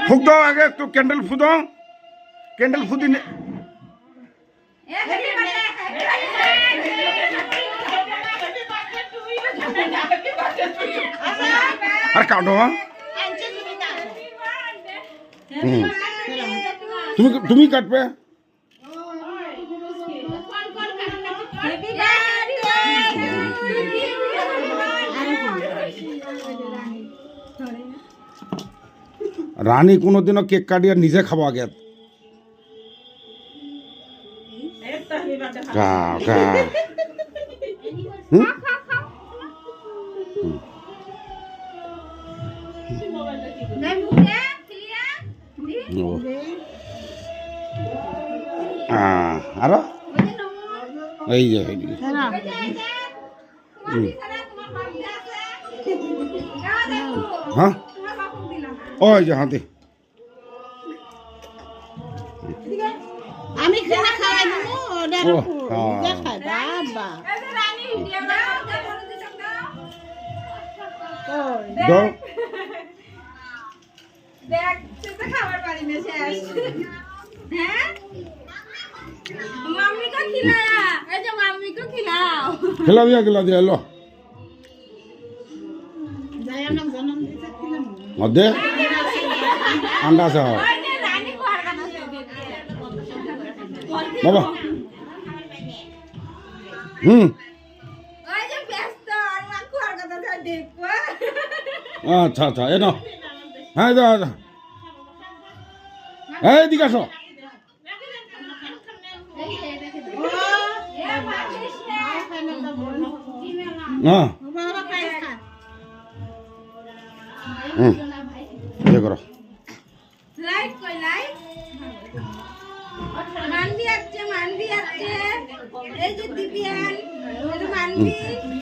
ফুক দাও আগে একটু ক্যান্ডেল ফু দাও ক্যান্ডেল ফু দিনে আর কাটো তুমি কাটবে রানী কোনোদিনও কেক কাটিয়ে নিজে খাবো আগে আর এই যে হ্যাঁ ওই যে হাতে আমি খাওয়াই দেবো খাই বাবা দাও দেখ সেটা খাবার পারি না শেষ হ্যাঁ मम्मी को खिलाया ऐसे मम्मी को खिलाओ खिला दिया लो मध्य अंडा से बाबा अच्छा अच्छा ये ना हाँ इधर है दिखाओ हाँ ये करो लाइट कोई लाइट मानवी आते ये जो दिव्यान ये जो मानवी